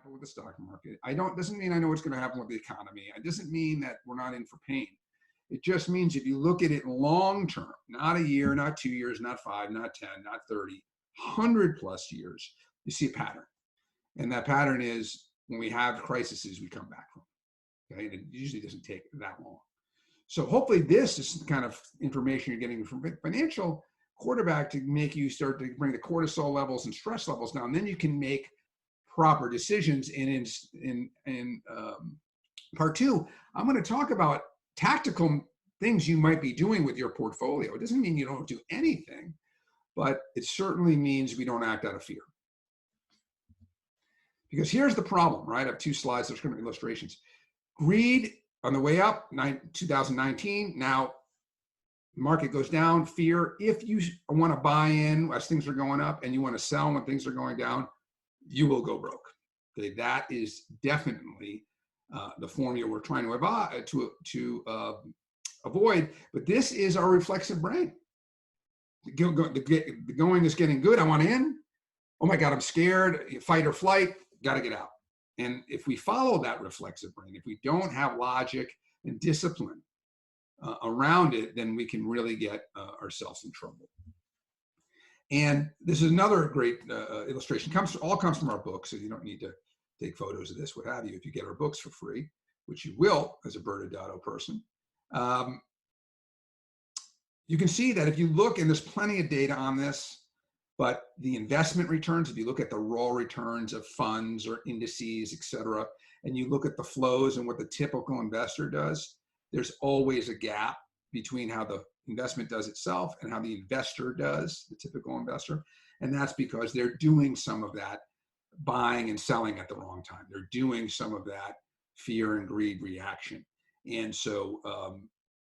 happen with the stock market. Doesn't mean I know what's going to happen with the economy. It doesn't mean that we're not in for pain. It just means if you look at it long term, not a year, not 2 years, not 5, not 10, not 30, 100+ years, you see a pattern. And that pattern is when we have crises, we come back from. Okay, and it usually doesn't take that long. So hopefully this is the kind of information you're getting from financial quarterback to make you start to bring the cortisol levels and stress levels down. Then you can make proper decisions. And in part 2, I'm going to talk about tactical things you might be doing with your portfolio. It doesn't mean you don't do anything, but it certainly means we don't act out of fear. Because here's the problem, right? I have 2 slides, there's going to be illustrations. Greed on the way up, 2019. Now, market goes down, fear. If you want to buy in as things are going up and you want to sell when things are going down, you will go broke. Okay, that is definitely the formula we're trying to avoid. But this is our reflexive brain. The going is getting good. I want in. Oh my God, I'm scared. Fight or flight. Got to get out. And if we follow that reflexive brain, if we don't have logic and discipline around it, then we can really get ourselves in trouble. And this is another great illustration. All comes from our book, so you don't need to take photos of this, what have you, if you get our books for free, which you will as a ByrdAdatto person. You can see that if you look, and there's plenty of data on this, but the investment returns, if you look at the raw returns of funds or indices, et cetera, and you look at the flows and what the typical investor does, there's always a gap between how the investment does itself and how the investor does, the typical investor. And that's because they're doing some of that buying and selling at the wrong time. They're doing some of that fear and greed reaction. And so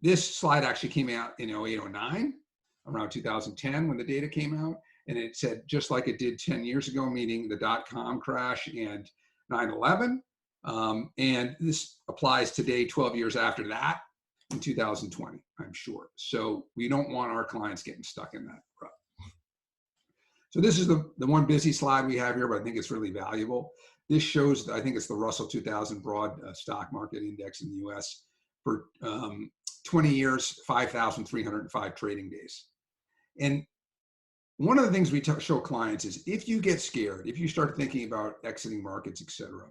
this slide actually came out in 08, 09, around 2010 when the data came out. And it said, just like it did 10 years ago, meaning the dot-com crash and 9/11. And this applies today, 12 years after that, in 2020, I'm sure. So we don't want our clients getting stuck in that rut. So this is the one busy slide we have here, but I think it's really valuable. This shows, I think it's the Russell 2000 Broad Stock Market Index in the US for 20 years, 5,305 trading days. And one of the things we show clients is if you get scared, if you start thinking about exiting markets, et cetera,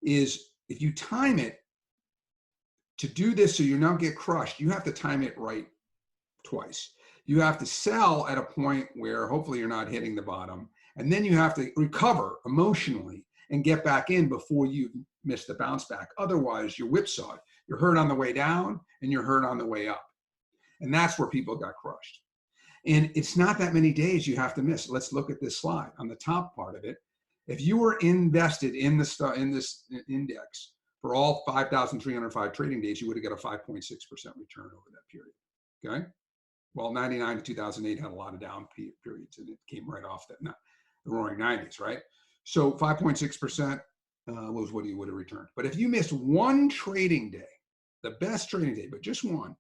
is if you time it to do this so you don't get crushed, you have to time it right twice. You have to sell at a point where hopefully you're not hitting the bottom, and then you have to recover emotionally and get back in before you miss the bounce back. Otherwise, you're whipsawed. You're hurt on the way down and you're hurt on the way up. And that's where people got crushed. And it's not that many days you have to miss. Let's look at this slide. On the top part of it, if you were invested in this index for all 5,305 trading days, you would have got a 5.6% return over that period, okay? Well, 99 to 2008 had a lot of down periods, and it came right off the roaring 90s, right? So 5.6% was what you would have returned. But if you missed one trading day, the best trading day, but just one,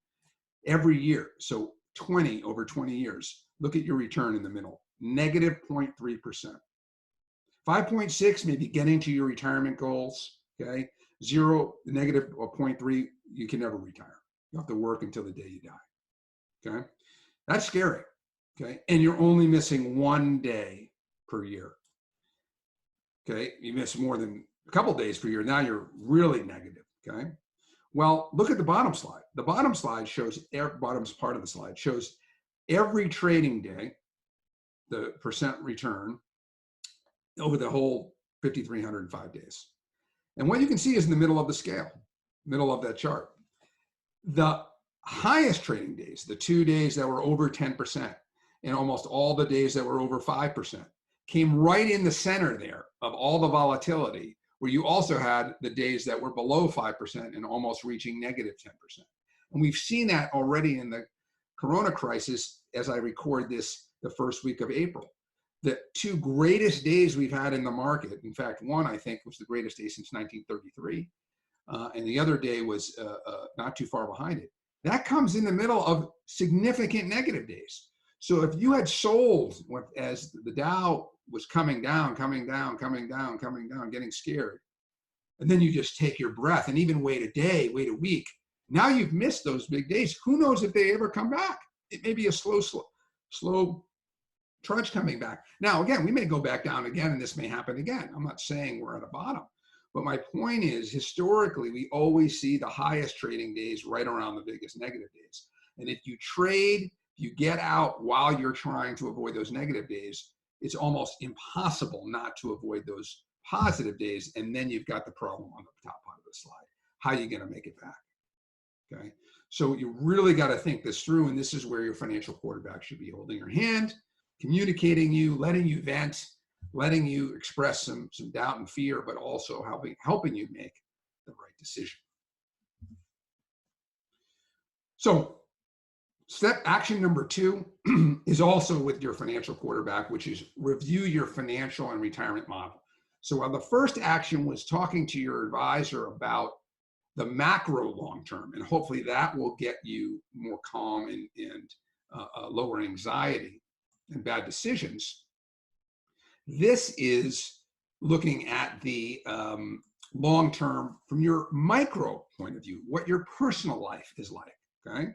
every year, so 20 over 20 years, look at your return in the middle, negative 0.3%. 5.6, maybe getting to your retirement goals, okay? 0, negative 0.3, you can never retire. You have to work until the day you die, okay? That's scary, okay? And you're only missing one day per year, okay? You miss more than a couple days per year, now you're really negative, okay? Well, look at the bottom slide. The bottom slide shows, bottom's part of the slide, shows every trading day, the percent return over the whole 5,305 days. And what you can see is in the middle of the scale, middle of that chart. The highest trading days, the 2 days that were over 10%, and almost all the days that were over 5%, came right in the center there of all the volatility, where you also had the days that were below 5% and almost reaching negative 10%. And we've seen that already in the Corona crisis as I record this the first week of April. The 2 greatest days we've had in the market, in fact, one I think was the greatest day since 1933, and the other day was not too far behind it. That comes in the middle of significant negative days. So if you had sold as the Dow was coming down, getting scared. And then you just take your breath and even wait a day, wait a week. Now you've missed those big days. Who knows if they ever come back? It may be a slow trudge coming back. Now, again, we may go back down again and this may happen again. I'm not saying we're at a bottom. But my point is, historically, we always see the highest trading days right around the biggest negative days. And if you trade, you get out while you're trying to avoid those negative days, it's almost impossible not to avoid those positive days. And then you've got the problem on the top part of the slide. How are you going to make it back? Okay. So you really got to think this through. And this is where your financial quarterback should be holding your hand, communicating you, letting you vent, letting you express some doubt and fear, but also helping you make the right decision. So action number 2 is also with your financial quarterback, which is review your financial and retirement model. So while the first action was talking to your advisor about the macro long term, and hopefully that will get you more calm and lower anxiety and bad decisions. This is looking at the long term from your micro point of view, what your personal life is like, okay?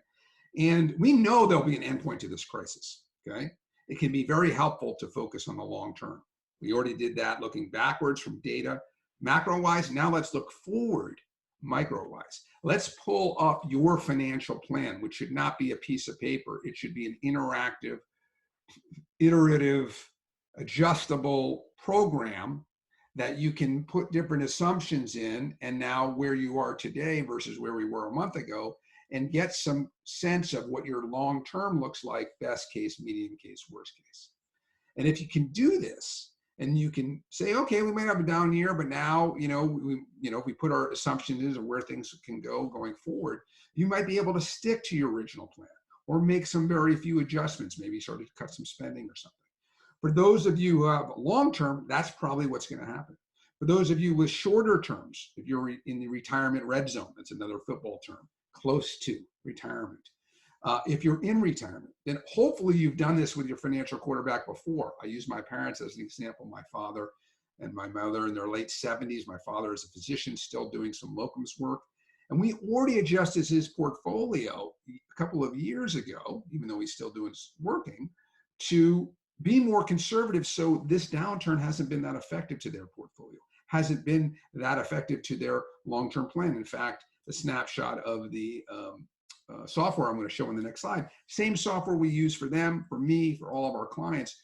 And we know there'll be an endpoint to this crisis, okay? It can be very helpful to focus on the long term. We already did that looking backwards from data, macro-wise. Now let's look forward, micro-wise. Let's pull up your financial plan, which should not be a piece of paper. It should be an interactive, iterative, adjustable program that you can put different assumptions in, and now where you are today versus where we were a month ago, and get some sense of what your long term looks like, best case, medium case, worst case. And if you can do this, and you can say, okay, we might have a down year, but now, if we put our assumptions of where things can go going forward, you might be able to stick to your original plan or make some very few adjustments, maybe sort of cut some spending or something. For those of you who have long-term, that's probably what's going to happen. For those of you with shorter terms, if you're in the retirement red zone, that's another football term, close to retirement. If you're in retirement, then hopefully you've done this with your financial quarterback before. I use my parents as an example, my father and my mother in their late 70s. My father is a physician, still doing some locums work. And we already adjusted his portfolio a couple of years ago, even though he's still working, to be more conservative, so this downturn hasn't been that effective to their portfolio, hasn't been that effective to their long-term plan. In fact, the snapshot of the software I'm going to show in the next slide, same software we use for them, for me, for all of our clients,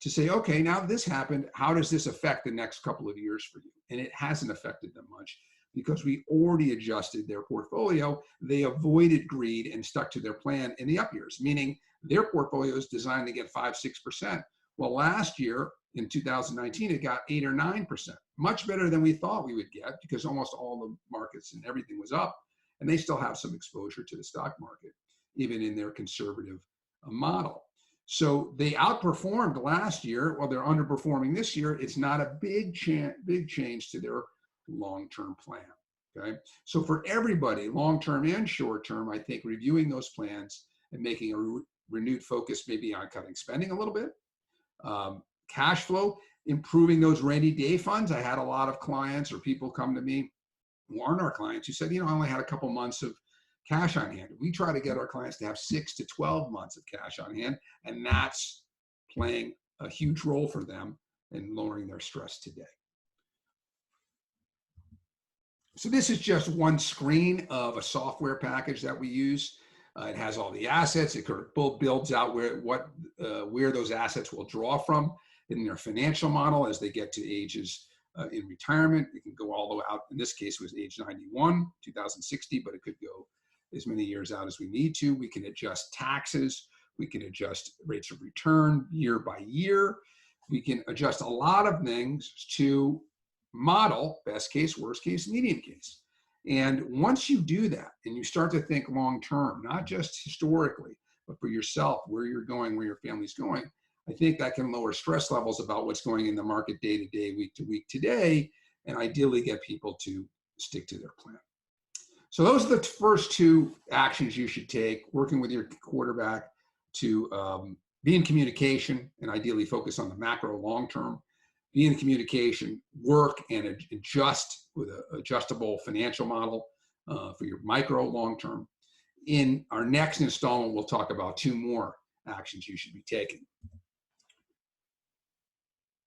to say, okay, now this happened, how does this affect the next couple of years for you? And it hasn't affected them much because we already adjusted their portfolio. They avoided greed and stuck to their plan in the up years, meaning their portfolio is designed to get 5-6%. Well, last year in 2019, it got 8 or 9%, much better than we thought we would get because almost all the markets and everything was up, and they still have some exposure to the stock market, even in their conservative model. So they outperformed last year. Well, they're underperforming this year. It's not a big change to their long-term plan. Okay. So for everybody, long-term and short-term, I think reviewing those plans and making a renewed focus maybe on cutting spending a little bit, cash flow, improving those rainy day funds. I had a lot of clients or people come to me who aren't our clients who said, I only had a couple months of cash on hand. We try to get our clients to have 6 to 12 months of cash on hand, and that's playing a huge role for them in lowering their stress today. So this is just one screen of a software package that we use. It has all the assets. It builds out where those assets will draw from in their financial model as they get to ages in retirement. It can go all the way out. In this case, it was age 91, 2060, but it could go as many years out as we need to. We can adjust taxes. We can adjust rates of return year by year. We can adjust a lot of things to model best case, worst case, medium case. And once you do that and you start to think long term, not just historically, but for yourself, where you're going, where your family's going, I think that can lower stress levels about what's going in the market day to day, week to week today, and ideally get people to stick to their plan. So those are the first two actions you should take, working with your quarterback to be in communication and ideally focus on the macro long term. Be in communication, work and adjust with an adjustable financial model for your micro long term. In our next installment, we'll talk about 2 more actions you should be taking.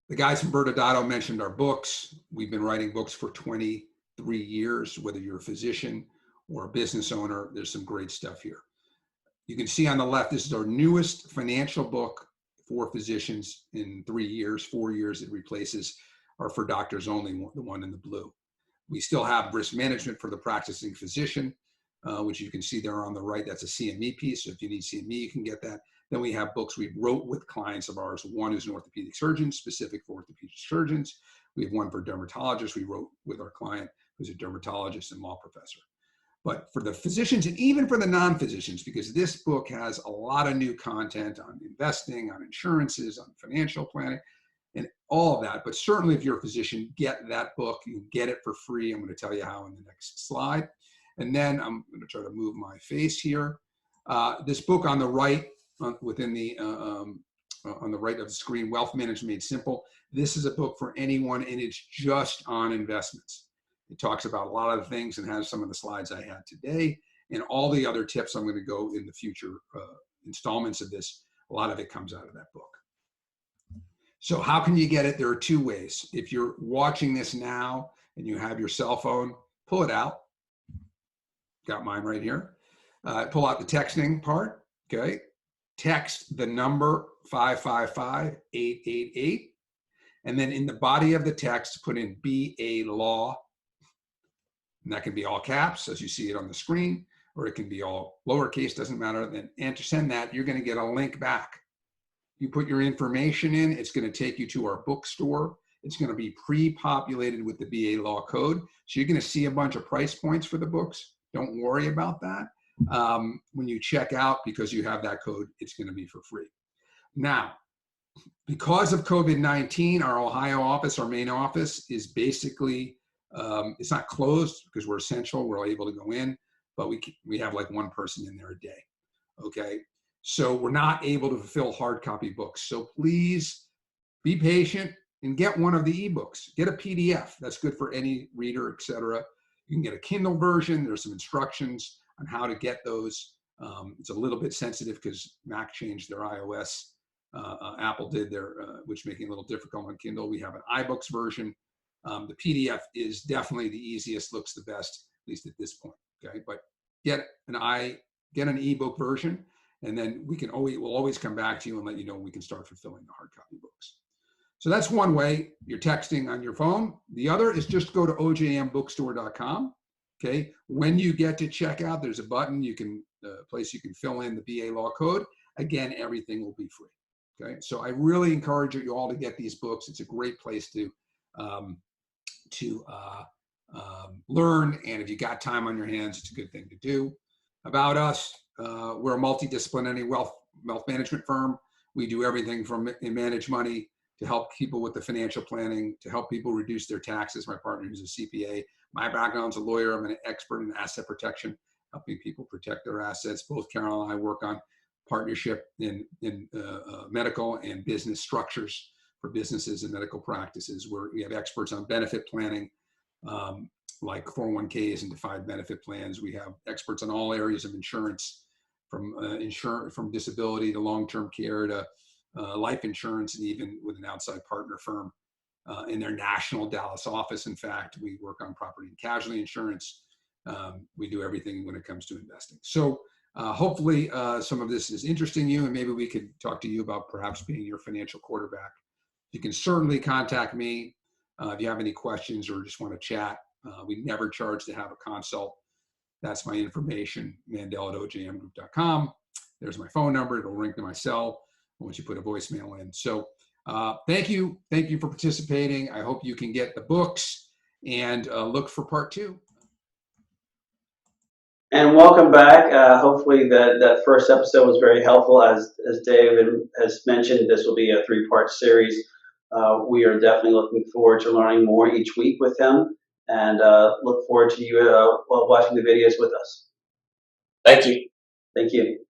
The guys from ByrdAdatto mentioned our books. We've been writing books for 23 years, whether you're a physician or a business owner. There's some great stuff here. You can see on the left, this is our newest financial book for physicians in 3 years, 4 years. It replaces our For Doctors Only, the one in the blue. We still have risk management for the practicing physician, which you can see there on the right. That's a CME piece. So if you need CME, you can get that. Then we have books we wrote with clients of ours. One is an orthopedic surgeon, specific for orthopedic surgeons. We have one for dermatologists. We wrote with our client who's a dermatologist and law professor. But for the physicians and even for the non-physicians, because this book has a lot of new content on investing, on insurances, on financial planning, and all of that. But certainly if you're a physician, get that book. You can get it for free. I'm going to tell you how in the next slide. And then I'm going to try to move my face here. This book on the right, within the on the right of the screen, Wealth Management Made Simple. This is a book for anyone, and it's just on investments. It talks about a lot of the things and has some of the slides I had today and all the other tips I'm going to go in the future installments of this. A lot of it comes out of that book. So how can you get it? There are 2 ways. If you're watching this now and you have your cell phone, pull it out. Got mine right here. Pull out the texting part, okay? Text the number 555-888. And then in the body of the text, put in BA Law. And that can be all caps as you see it on the screen, or it can be all lowercase, doesn't matter. Then enter, send that, you're going to get a link back. You put your information in, it's going to take you to our bookstore. It's going to be pre-populated with the BA Law code. So you're going to see a bunch of price points for the books. Don't worry about that. When you check out, because you have that code, it's going to be for free. Now, because of COVID-19, our Ohio office, our main office, is basically, it's not closed because we're essential. We're able to go in, but we have like 1 person in there a day. Okay, so we're not able to fulfill hard copy books. So please be patient and get one of the ebooks. Get a PDF. That's good for any reader, etc. You can get a Kindle version. There's some instructions on how to get those. It's a little bit sensitive because Mac changed their iOS. Apple did their, which making it a little difficult on Kindle. We have an iBooks version. The PDF is definitely the easiest, looks the best, at least at this point. Okay, but get an ebook version, and then we'll always come back to you and let you know when we can start fulfilling the hard copy books. So that's one way. You're texting on your phone. The other is just go to ojmbookstore.com. Okay, when you get to checkout, there's a button place you can fill in the BA Law code. Again, everything will be free. Okay, so I really encourage you all to get these books. It's a great place to learn, and if you got time on your hands, it's a good thing to do. About us, we're a multidisciplinary wealth management firm. We do everything from manage money to help people with the financial planning, to help people reduce their taxes. My partner is a CPA. My background's a lawyer. I'm an expert in asset protection, helping people protect their assets. Both Carol and I work on partnership in medical and business structures for businesses and medical practices, where we have experts on benefit planning, like 401ks and defined benefit plans. We have experts on all areas of insurance, from disability to long-term care to life insurance, and even with an outside partner firm in their national Dallas office. In fact, we work on property and casualty insurance. We do everything when it comes to investing. So hopefully some of this is interesting you, and maybe we could talk to you about perhaps being your financial quarterback. You can certainly contact me if you have any questions or just want to chat. We never charge to have a consult. That's my information, Mandell@ojmgroup.com. There's my phone number. It'll ring to my cell once you put a voicemail in. So thank you for participating. I hope you can get the books, and look for part 2. And welcome back. Hopefully that first episode was very helpful. As David has mentioned, this will be a 3-part series. We are definitely looking forward to learning more each week with him, and look forward to you watching the videos with us. Thank you. Thank you.